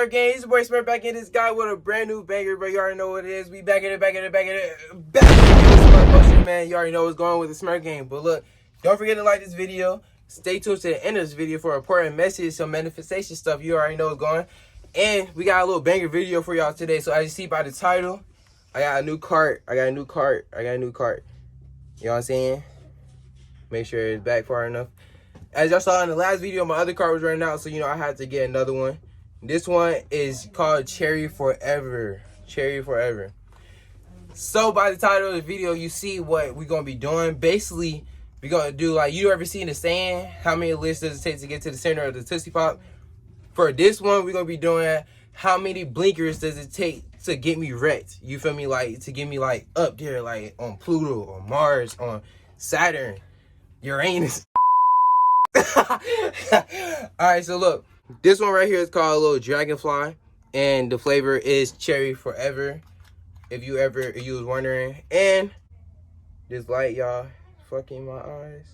Smurf Gang? It's your boy Smurf back in this guy with a brand new banger, bro. You already know what it is. We back in it. Back in Smurf Motion, man. You already know what's going on with the Smurf Gang. But look, don't forget to like this video. Stay tuned to the end of this video for an important message, some manifestation stuff. You already know what's going on. And we got a little banger video for y'all today. So as you see by the title, I got a new cart. You know what I'm saying? Make sure it's back far enough. As y'all saw in the last video, my other cart was running out, so you know I had to get another one. This one is called Cherry Forever. Cherry Forever. So by the title of the video, you see what we're gonna be doing. Basically, we're gonna do like, you ever seen the saying, how many licks does it take to get to the center of the Tootsie Pop? For this one, we're gonna be doing how many blinkers does it take to get me wrecked? You feel me? Like, to get me like up there, like on Pluto, on Mars, on Saturn, Uranus. Alright, so look, this one right here is called a little Dragonfly, and the flavor is Cherry Forever, if you was wondering. And this light, y'all, fucking my eyes.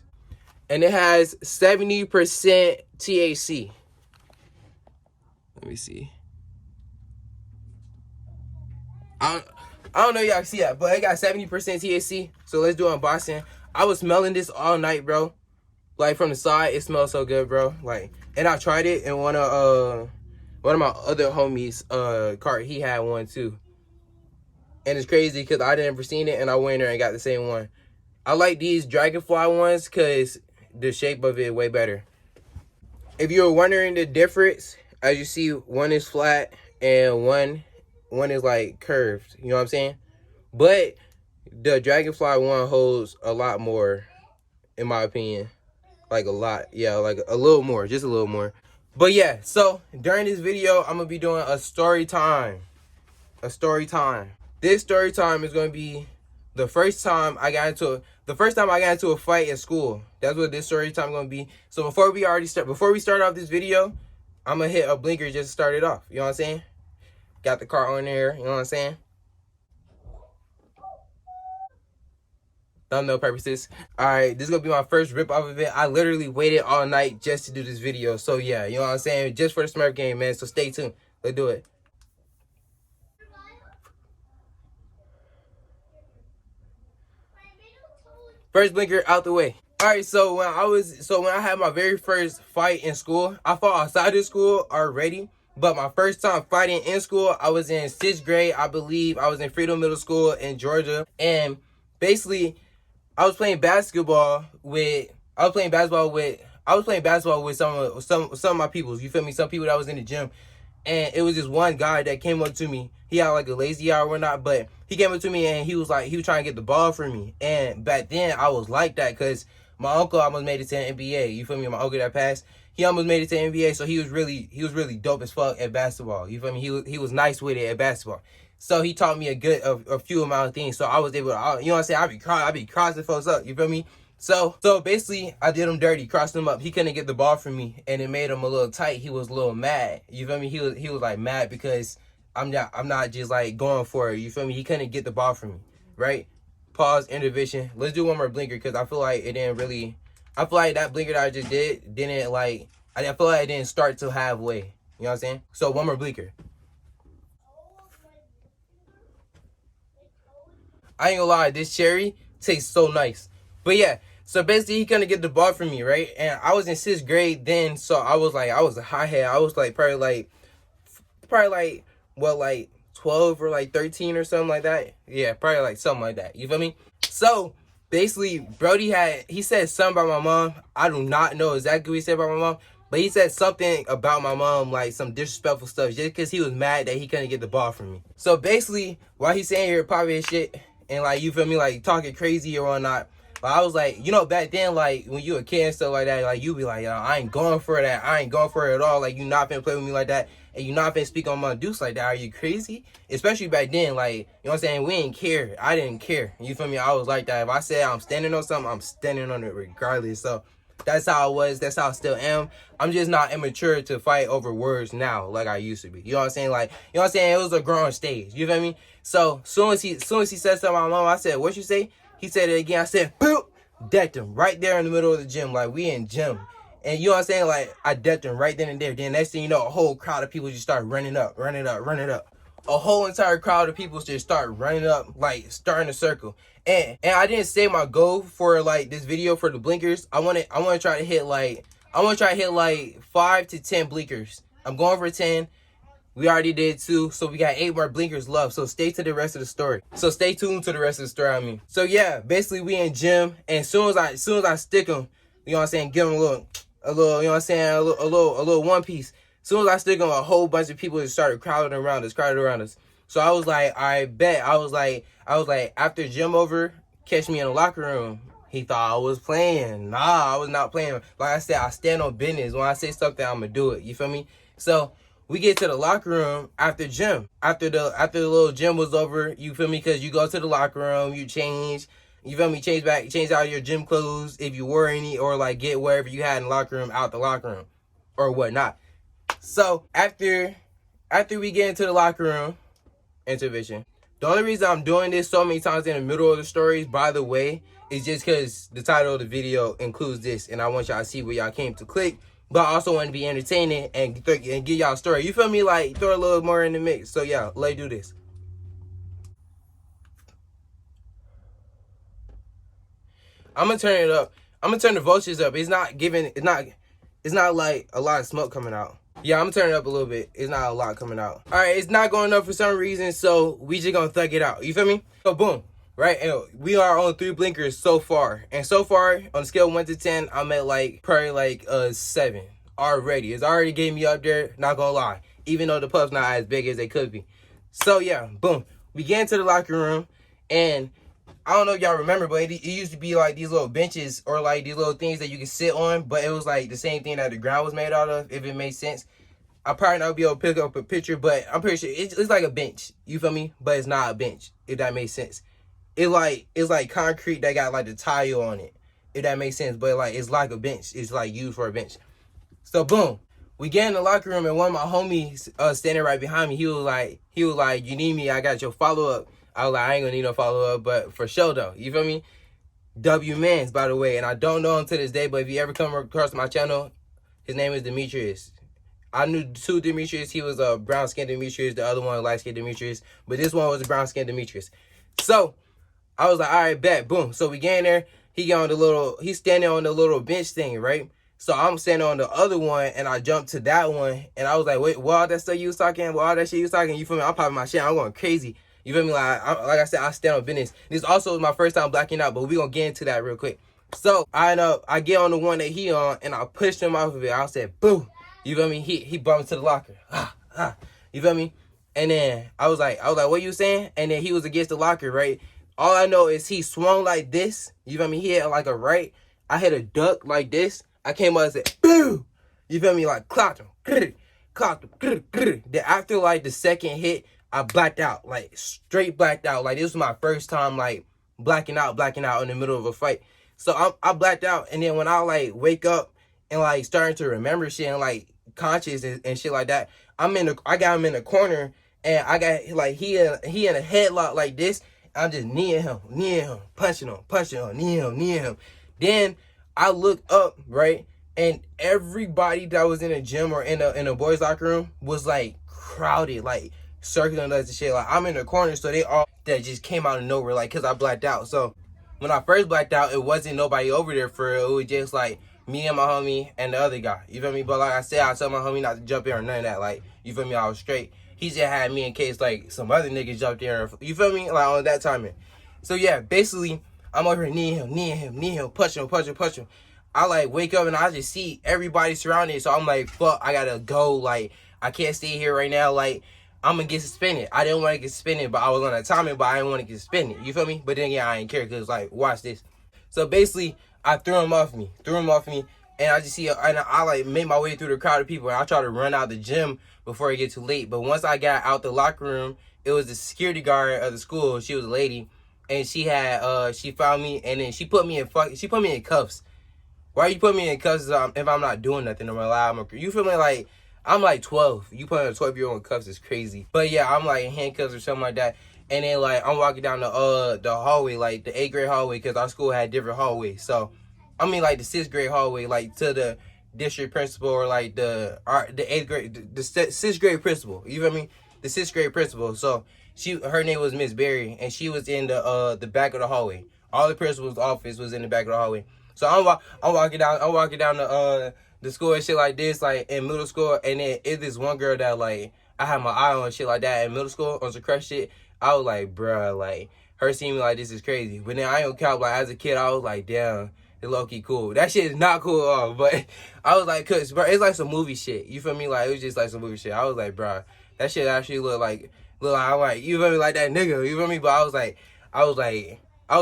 And it has 70% THC. Let me see. I don't know if y'all can see that, but it got 70% THC. So let's do unboxing. I was smelling this all night, bro. Like, from the side, it smells so good, bro. Like, and I tried it, and one of my other homies, cart, he had one too. And it's crazy because I didn't ever seen it, and I went there and got the same one. I like these Dragonfly ones because the shape of it is way better. If you're wondering the difference, as you see, one is flat and one is like curved. You know what I'm saying? But the Dragonfly one holds a lot more, in my opinion. Like a lot. Yeah, like a little more. Just a little more. But yeah, so during this video, I'm going to be doing a story time. A story time. This story time is going to be the first time I got into a fight at school. That's what this story time is going to be. So before we start off this video, I'm going to hit a blinker just to start it off. You know what I'm saying? Got the car on there. You know what I'm saying? Thumbnail purposes. Alright, this is gonna be my first rip off of it. I literally waited all night just to do this video. So yeah, you know what I'm saying? Just for the Smurf Gang, man. So stay tuned. Let's do it. First blinker out the way. Alright, so when I had my very first fight in school, I fought outside of school already. But my first time fighting in school, I was in 6th grade, I believe. I was in Freedom Middle School in Georgia. And basically, I was playing basketball with some of my peoples. You feel me? Some people that was in the gym. And it was this one guy that came up to me. He had like a lazy eye or whatnot, but he came up to me and he was trying to get the ball from me. And back then I was like that because my uncle almost made it to the NBA. You feel me? My uncle that passed, he almost made it to the NBA. So he was really dope as fuck at basketball. You feel me? He was nice with it at basketball. So he taught me a few amount of things. So I was able to, you know what I'm saying? I be crossing folks up. You feel me? So basically, I did him dirty, crossed him up. He couldn't get the ball from me, and it made him a little tight. He was a little mad. You feel me? He was like mad because I'm not just like going for it. You feel me? He couldn't get the ball from me, right? Pause, intervention. Let's do one more blinker because I feel like that blinker that I just did I feel like it didn't start till halfway. You know what I'm saying? So one more blinker. I ain't gonna lie, this cherry tastes so nice. But yeah, so basically he couldn't get the ball from me, right? And I was in 6th grade then, so I was a hothead. I was probably 12 or 13 or something like that. Yeah, probably something like that. You feel me? So basically, Brody he said something about my mom. I do not know exactly what he said about my mom, but he said something about my mom, like some disrespectful stuff, just because he was mad that he couldn't get the ball from me. So basically, while he's saying here popping his shit and you feel me, talking crazy or whatnot, but I was like, you know, back then, when you a kid and stuff like that, you be like, yo, I ain't going for that. I ain't going for it at all. You not finna play with me like that. And you not finna speak on my deuce like that. Are you crazy? Especially back then, you know what I'm saying? We didn't care. I didn't care. You feel me? I was like that. If I said I'm standing on something, I'm standing on it regardless. So that's how I was. That's how I still am. I'm just not immature to fight over words now like I used to be. You know what I'm saying? You know what I'm saying? It was a growing stage. You feel me? So soon as he said something about my mom, I said, what you say? He said it again. I said, boop, decked him right there in the middle of the gym. We in gym. And you know what I'm saying? Like, I decked him right then and there. Then next thing you know, a whole crowd of people just start running up. A whole entire crowd of people just start running up, like, starting a circle. And I didn't say my goal for, like, this video for the blinkers. I want to try to hit, like, 5 to 10 blinkers. I'm going for 10. We already did 2, so we got 8 more blinkers left. So stay to the rest of the story. So stay tuned to the rest of the story, I mean. So yeah, basically we in gym, and as soon as I stick them, you know what I'm saying, give them a little, you know what I'm saying, a little one piece. As soon as I stick them, a whole bunch of people just started crowding around us. So I was like, I bet. I was like, after gym over, catch me in the locker room. He thought I was playing. Nah, I was not playing. Like I said, I stand on business. When I say something, I'm gonna do it. You feel me? So we get to the locker room after gym. After the little gym was over, you feel me? Because you go to the locker room, you change. You feel me? Change out your gym clothes if you wore any, or like get whatever you had in the locker room out the locker room or whatnot. So after we get into the locker room, intervention. The only reason I'm doing this so many times in the middle of the stories, by the way, is just because the title of the video includes this, and I want y'all to see where y'all came to click. But I also want to be entertaining and give y'all a story. You feel me? Like, throw a little more in the mix. So yeah, let's do this. I'm gonna turn it up. I'm gonna turn the voltage up. It's not like a lot of smoke coming out. Yeah, I'm gonna turn it up a little bit. It's not a lot coming out. All right, it's not going up for some reason, so we just gonna thug it out. You feel me? So boom, right? And we are on 3 blinkers so far. And so far, on a scale of 1 to 10, I'm at like probably like a 7 already. It's already getting me up there, not gonna lie. Even though the puff's not as big as they could be. So yeah, boom. We get into the locker room, and I don't know if y'all remember, but it used to be like these little benches or like these little things that you can sit on, but it was like the same thing that the ground was made out of, if it made sense. I probably not be able to pick up a picture, but I'm pretty sure it's like a bench. You feel me? But it's not a bench, if that makes sense. It's like concrete that got like the tile on it, if that makes sense. But like it's like a bench. It's like used for a bench. So boom, we get in the locker room, and one of my homies standing right behind me. He was like, you need me? I got your follow up. I was like, I ain't gonna need no follow up, but for sure though. You feel me? W Mans, by the way, and I don't know him to this day, but if you ever come across my channel, his name is Demetrius. I knew 2 Demetrius. He was a brown skinned Demetrius. The other one light skinned Demetrius, but this one was a brown skinned Demetrius. So I was like, all right, bet, boom. So we get in there. He's standing on the little bench thing, right? So I'm standing on the other one, and I jumped to that one, and I was like, wait, what all that stuff you was talking? What all that shit you was talking? You feel me? I'm popping my shit. I'm going crazy. You feel me? Like I said, I stand on business. This also was my first time blacking out, but we gonna get into that real quick. So I get on the one that he on, and I pushed him off of it. I said, boo. You feel me? He bumped to the locker. You feel me? And then I was like, what you saying? And then he was against the locker, right? All I know is he swung like this. You feel me? He had like a right. I had a duck like this. I came up and said, boo. You feel me? Like clocked him. Then after like the second hit, I blacked out, like straight blacked out. Like this was my first time like blacking out in the middle of a fight. So I blacked out, and then when I like wake up and like starting to remember shit and like conscious and shit like that, I got him in the corner, and I got like he in a headlock like this. I'm just kneeing him, punching him, kneeing him. Then I look up, right, and everybody that was in the gym or in a boys' locker room was like crowded, like circling us and shit. Like I'm in the corner, so they all that just came out of nowhere, like cause I blacked out. So when I first blacked out, it wasn't nobody over there for real. It was just like me and my homie and the other guy. You feel me? But like I said, I told my homie not to jump in or none of that. Like, you feel me? I was straight. He just had me in case like some other niggas jumped in. You feel me? Like on that timing. So yeah, basically I'm over here kneeing him, punch him. I like wake up and I just see everybody surrounding. So I'm like, fuck, I gotta go. Like I can't stay here right now. Like I'm gonna get suspended. I didn't want to get suspended, but I was on a timing, but I didn't want to get suspended. You feel me? But then yeah, I didn't care because like watch this. So basically I threw him off me, and I just see, and I like made my way through the crowd of people, and I tried to run out the gym before it get too late. But once I got out the locker room, it was the security guard of the school. She was a lady, and she found me, and then she put me in cuffs. Why you put me in cuffs if I'm not doing nothing? You feel me? Like I'm like 12. You putting a 12-year-old in cuffs is crazy. But yeah, I'm like in handcuffs or something like that. And then like I'm walking down the hallway, like the 8th grade hallway, because our school had different hallways. So I mean like the 6th grade hallway, like to district principal or like the 8th grade, the 6th grade principal. You feel me? The 6th grade principal. So her name was Miss Berry, and she was in the back of the hallway. All the principal's office was in the back of the hallway. So I'm walking down the school and shit like this, like in middle school, and then it's this one girl that like I had my eye on shit like that in middle school on some crush shit. I was like, bruh, like her seeing me like this is crazy. But then I ain't gonna count, like as a kid, I was like, damn, it's low key cool. That shit is not cool at all. But I was like, cause bro, it's like some movie shit. You feel me? Like it was just like some movie shit. I was like, bruh, that shit actually look like I'm like, you feel me, like that nigga. You feel me? But I was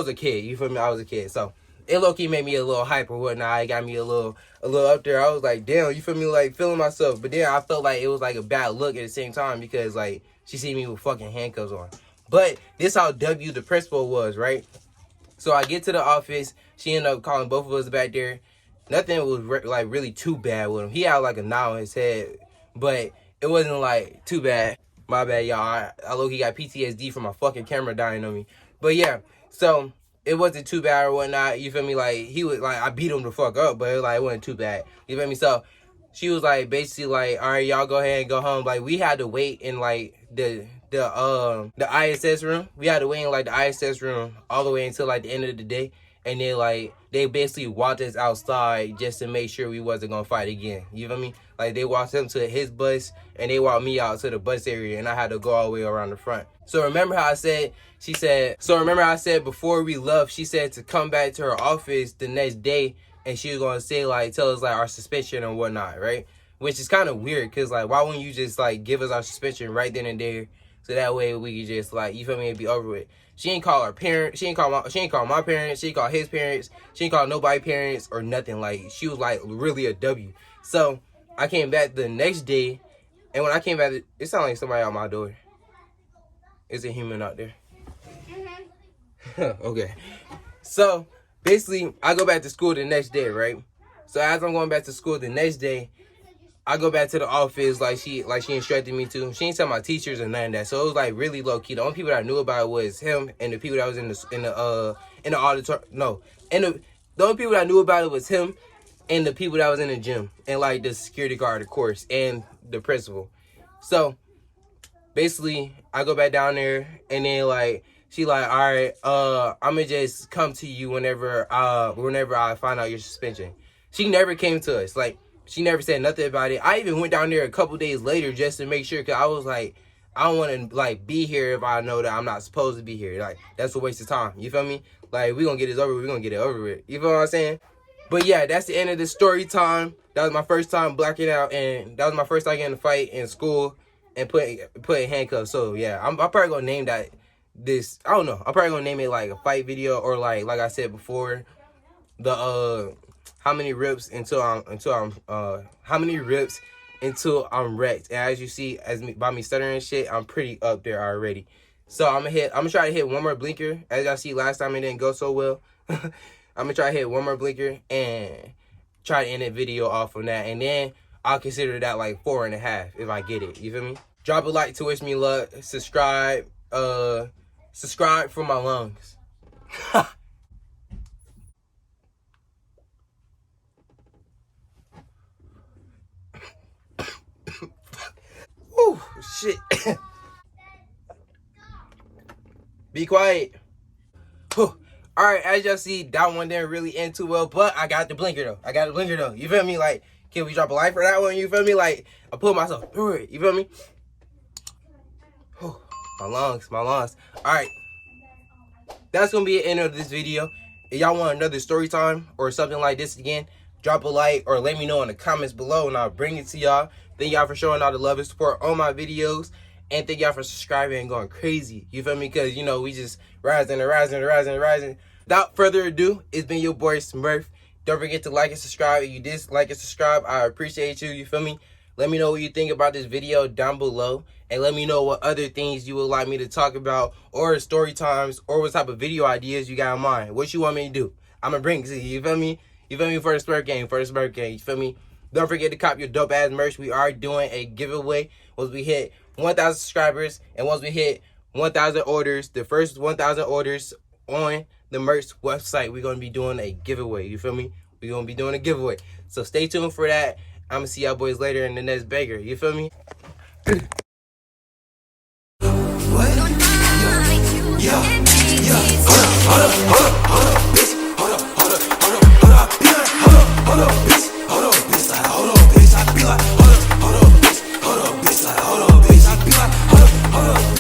a kid. You feel me? I was a kid. So it low key made me a little hype or whatnot. It got me a little up there. I was like, damn, you feel me? Like feeling myself. But then I felt like it was like a bad look at the same time because like she see me with fucking handcuffs on. But this how W the principal was, right? So I get to the office. She ended up calling both of us back there. Nothing was like really too bad with him. He had like a knot on his head, but it wasn't like too bad. My bad, y'all. I low-key got PTSD from my fucking camera dying on me. But yeah, so it wasn't too bad or whatnot. You feel me? Like he was like I beat him the fuck up, but it wasn't too bad. You feel me? So she was like basically like, all right, y'all go ahead and go home. Like we had to wait in like the ISS room. We had to wait in like the ISS room all the way until like the end of the day. And then like they basically walked us outside just to make sure we wasn't gonna fight again. You feel me? Like they walked him to his bus and they walked me out to the bus area and I had to go all the way around the front. So remember how I said before we left, she said to come back to her office the next day and she was gonna say like tell us like our suspension and whatnot, right? Which is kind of weird because like why wouldn't you just like give us our suspension right then and there? So that way we could just like, you feel me, it'd be over with. She ain't call her parents. She ain't call my parents. She ain't call his parents. She ain't call nobody parents or nothing. Like she was like really a W. So I came back the next day, and when I came back, it sounded like somebody out my door. Is a human out there? Mm-hmm. Okay. So basically, I go back to school the next day, right? So as I'm going back to school the next day, I go back to the office like she instructed me to. She ain't tell my teachers or none of that. So it was like really low key. The only people that I knew about it was him and the people that was in the auditorium. No, and the only people that I knew about it was him and the people that was in the gym and like the security guard, of course, and the principal. So basically, I go back down there and then like she like, all right, I'ma just come to you whenever I find out your suspension. She never came to us. Like she never said nothing about it. I even went down there a couple days later just to make sure because I was like, I don't want to like be here if I know that I'm not supposed to be here. Like that's a waste of time. You feel me? Like we gonna get this over. We gonna get it over with. You feel what I'm saying? But yeah, that's the end of the story time. That was my first time blacking out, and that was my first time getting in a fight in school and putting handcuffs. So yeah, I'm probably gonna name that this. I don't know. I'm probably gonna name it like a fight video or like I said before, the how many rips until I'm wrecked. And as you see, by me stuttering shit, I'm pretty up there already. So I'm gonna try to hit one more blinker. As y'all see last time it didn't go so well. I'm gonna try to hit one more blinker and try to end the video off on that. And then I'll consider that like 4.5 if I get it. You feel me? Drop a like to wish me luck. Subscribe for my lungs. Woo, shit. Be quiet. Whew. All right, as y'all see, that one didn't really end too well, but I got the blinker though. You feel me? Like, can we drop a like for that one? You feel me? Like, I put myself through it. You feel me? Whew. My lungs. All right. That's going to be the end of this video. If y'all want another story time or something like this again, drop a like or let me know in the comments below and I'll bring it to y'all. Thank y'all for showing all the love and support on my videos. And thank y'all for subscribing and going crazy. You feel me? Because, you know, we just rising. Without further ado, it's been your boy Smurf. Don't forget to like and subscribe. If you dislike and subscribe, I appreciate you. You feel me? Let me know what you think about this video down below. And let me know what other things you would like me to talk about or story times or what type of video ideas you got in mind. What you want me to do. I'm going to bring it to you. You feel me? You feel me? For the Smurf game. You feel me? Don't forget to cop your dope ass merch. We are doing a giveaway once we hit 1,000 subscribers and once we hit 1,000 orders, the first 1,000 orders on the merch website, we're going to be doing a giveaway. You feel me? we gonna be doing a giveaway. So stay tuned for that. I'm gonna see y'all boys later in the next banger. You feel me?